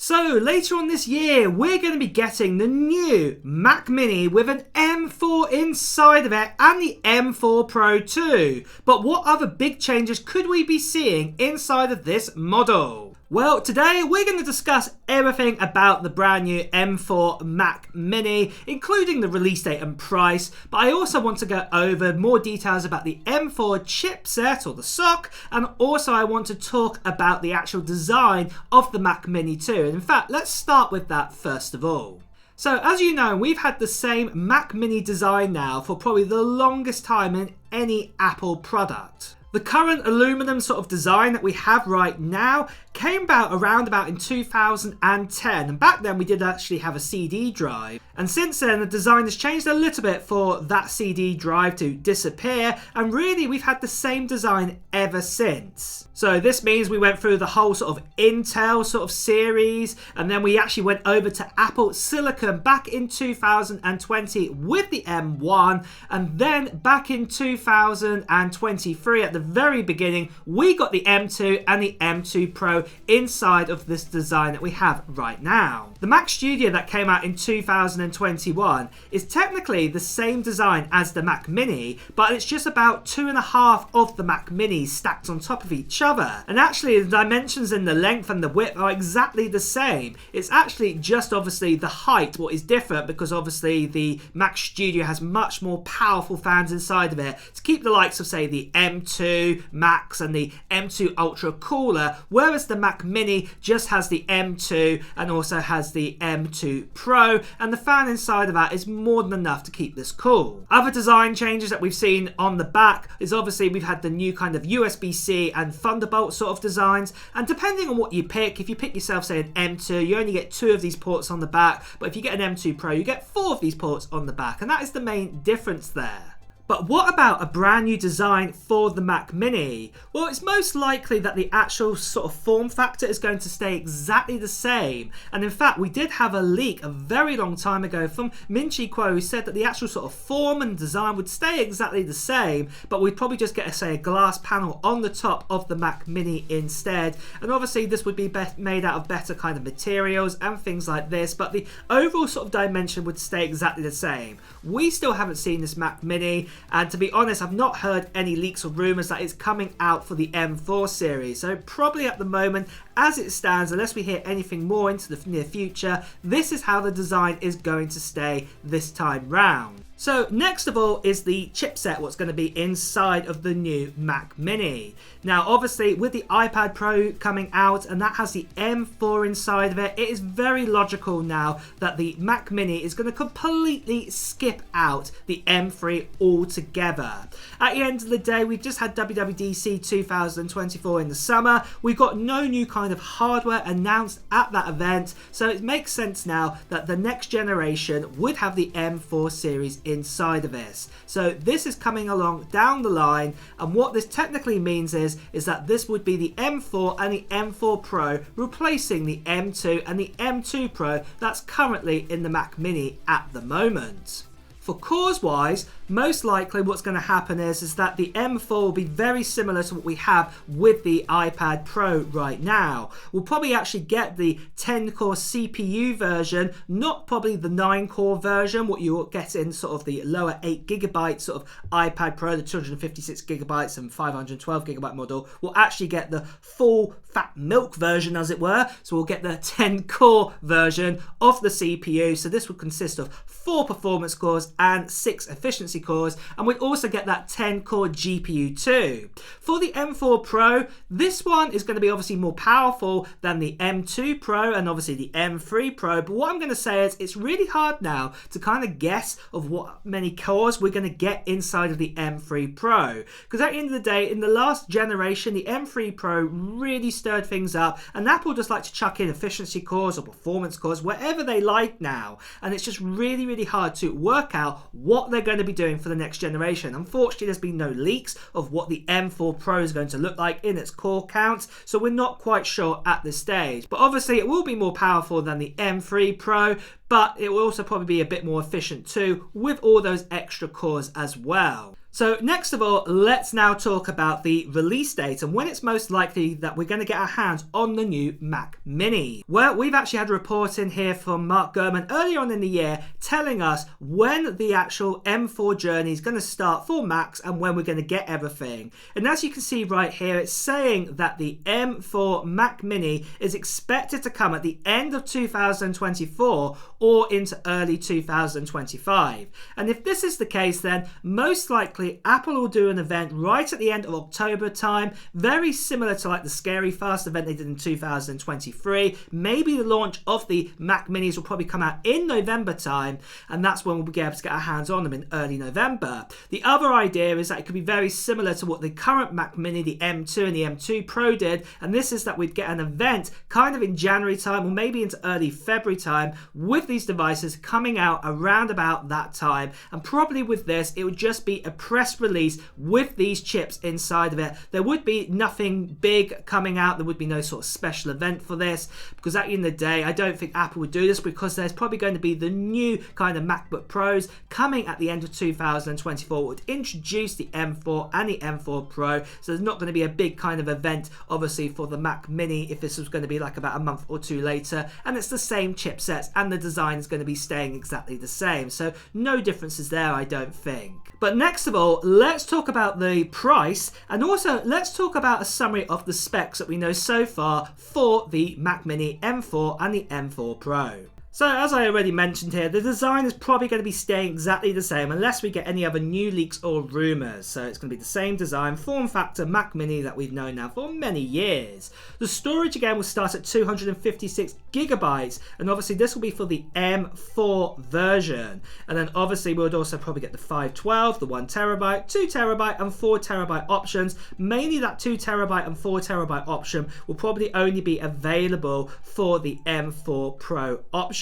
So later on this year, we're going to be getting the new Mac Mini with an M4 inside of it and the M4 Pro too. But what other big changes could we be seeing inside of this model? Well, today we're going to discuss everything about the brand new M4 Mac Mini, including the release date and price, but I also want to go over more details about the M4 chipset or the SoC, and also I want to talk about the actual design of the Mac Mini too. And in fact, let's start with that first of all. So as you know, we've had the same Mac Mini design now for probably the longest time in any Apple product. The current aluminum sort of design that we have right now came around in 2010, and back then we did actually have a CD drive, and since then the design has changed a little bit for that CD drive to disappear, and really we've had the same design ever since. So this means we went through the whole sort of Intel sort of series, and then we actually went over to Apple Silicon back in 2020 with the M1, and then back in 2023 at the very beginning we got the M2 and the M2 Pro inside of this design that we have right now. The Mac Studio that came out in 2021 is technically the same design as the Mac Mini, but it's just about 2.5 of the Mac Minis stacked on top of each other. And actually the dimensions and the length and the width are exactly the same. It's actually just obviously the height what is different, because obviously the Mac Studio has much more powerful fans inside of it to keep the likes of say the M2 Max and the M2 Ultra cooler, whereas the Mac Mini just has the M2 and also has the M2 Pro, and the fan inside of that is more than enough to keep this cool. Other design changes that we've seen on the back is obviously we've had the new kind of USB-C and Thunderbolt sort of designs, and depending on what you pick, if you pick yourself say an M2, you only get 2 of these ports on the back, but if you get an M2 Pro you get 4 of these ports on the back, and that is the main difference there. But what about a brand new design for the Mac Mini? Well, it's most likely that the actual sort of form factor is going to stay exactly the same. And in fact, we did have a leak a very long time ago from Min Chi Kuo, who said that the actual sort of form and design would stay exactly the same, but we'd probably just get say a glass panel on the top of the Mac Mini instead. And obviously this would be made out of better kind of materials and things like this, but the overall sort of dimension would stay exactly the same. We still haven't seen this Mac Mini, and to be honest, I've not heard any leaks or rumours that it's coming out for the M4 series. So probably at the moment, as it stands, unless we hear anything more into the near future, this is how the design is going to stay this time round. So next of all is the chipset, what's going to be inside of the new Mac Mini. Now obviously with the iPad Pro coming out and that has the M4 inside of it, it is very logical now that the Mac Mini is going to completely skip out the M3 altogether. At the end of the day, we've just had WWDC 2024 in the summer. We've got no new kind of hardware announced at that event, so it makes sense now that the next generation would have the M4 series inside of this. So this is coming along down the line, and what this technically means is that this would be the M4 and the M4 Pro replacing the M2 and the M2 Pro that's currently in the Mac Mini at the moment. For cores wise, most likely what's going to happen is that the M4 will be very similar to what we have with the iPad Pro right now. We'll probably actually get the 10-core CPU version, not probably the 9-core version, what you'll get in sort of the lower 8GB sort of iPad Pro, the 256GB and 512GB model. We'll actually get the full fat milk version, as it were. So we'll get the 10-core version of the CPU. So this will consist of 4 performance cores and 6 efficiency cores, and we also get that 10-core GPU too. For the M4 Pro, this one is going to be obviously more powerful than the M2 Pro and obviously the M3 Pro, but what I'm going to say is it's really hard now to kind of guess of what many cores we're going to get inside of the M3 Pro, because at the end of the day, in the last generation, the M3 Pro really stirred things up, and Apple just like to chuck in efficiency cores or performance cores wherever they like now, and it's just really hard to work out what they're going to be doing for the next generation. Unfortunately, there's been no leaks of what the M4 Pro is going to look like in its core count, so we're not quite sure at this stage. But obviously it will be more powerful than the M3 Pro, but it will also probably be a bit more efficient too with all those extra cores as well. So next of all, let's now talk about the release date and when it's most likely that we're going to get our hands on the new Mac Mini. Well, we've actually had a report in here from Mark Gurman earlier on in the year telling us when the actual M4 journey is going to start for Macs and when we're going to get everything. And as you can see right here, it's saying that the M4 Mac Mini is expected to come at the end of 2024 or into early 2025. And if this is the case, then most likely Apple will do an event right at the end of October time, very similar to like the Scary Fast event they did in 2023. Maybe the launch of the Mac Minis will probably come out in November time, and that's when we'll be able to get our hands on them in early November. The other idea is that it could be very similar to what the current Mac Mini, the M2 and the M2 Pro did, and this is that we'd get an event kind of in January time or maybe into early February time with these devices coming out around about that time. And probably with this, it would just be a press release with these chips inside of it. There would be nothing big coming out. There would be no sort of special event for this, because at the end of the day, I don't think Apple would do this, because there's probably going to be the new kind of MacBook Pros coming at the end of 2024 would introduce the M4 and the M4 Pro. So there's not going to be a big kind of event obviously for the Mac Mini if this was going to be like about a month or two later, and it's the same chipsets and the design is going to be staying exactly the same. So no differences there, I don't think. But next of all, let's talk about the price, and also let's talk about a summary of the specs that we know so far for the Mac Mini M4 and the M4 Pro. So as I already mentioned here, the design is probably going to be staying exactly the same unless we get any other new leaks or rumours. So it's going to be the same design, form factor Mac Mini that we've known now for many years. The storage again will start at 256 gigabytes, and obviously this will be for the M4 version. And then obviously we would also probably get the 512, the 1 terabyte, 2 terabyte and 4 terabyte options. Mainly that 2 terabyte and 4 terabyte option will probably only be available for the M4 Pro option.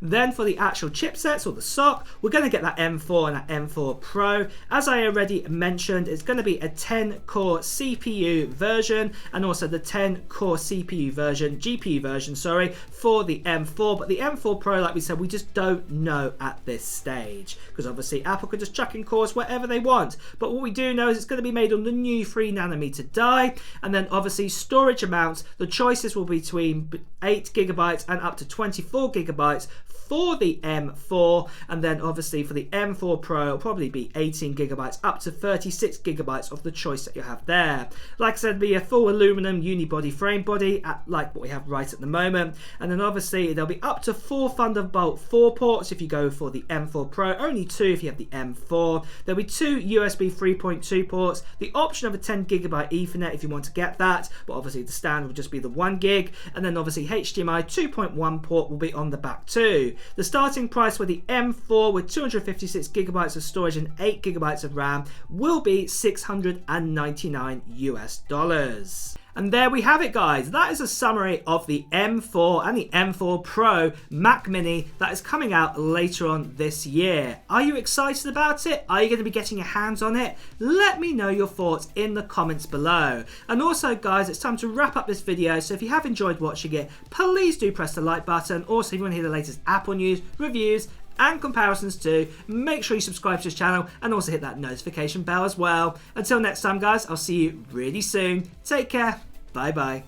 Then for the actual chipsets or the SoC, we're going to get that M4 and that M4 Pro. As I already mentioned, it's going to be a 10-core CPU version and also the 10-core CPU version, GPU version, sorry, for the M4. But the M4 Pro, like we said, we just don't know at this stage, because obviously Apple could just chuck in cores wherever they want. But what we do know is it's going to be made on the new 3nm die, and then obviously storage amounts, the choices will be between 8 gigabytes and up to 24 gigabytes for the M4, and then obviously for the M4 Pro it'll probably be 18 gigabytes up to 36 gigabytes of the choice that you have there. Like I said, be a full aluminum unibody frame body like what we have right at the moment, and then obviously there'll be up to 4 Thunderbolt 4 ports if you go for the M4 Pro, only 2 if you have the M4. There'll be 2 USB 3.2 ports, the option of a 10 gigabyte Ethernet if you want to get that, but obviously the standard will just be the 1 gig, and then obviously HDMI 2.1 port will be on the back too. The starting price for the M4 with 256 gigabytes of storage and 8 gigabytes of RAM will be $699 US. And there we have it, guys. That is a summary of the M4 and the M4 Pro Mac Mini that is coming out later on this year. Are you excited about it? Are you going to be getting your hands on it? Let me know your thoughts in the comments below. And also, guys, it's time to wrap up this video. So if you have enjoyed watching it, please do press the like button. Also, if you want to hear the latest Apple news, reviews, and comparisons too, make sure you subscribe to this channel and also hit that notification bell as well. Until next time, guys, I'll see you really soon. Take care. Bye bye.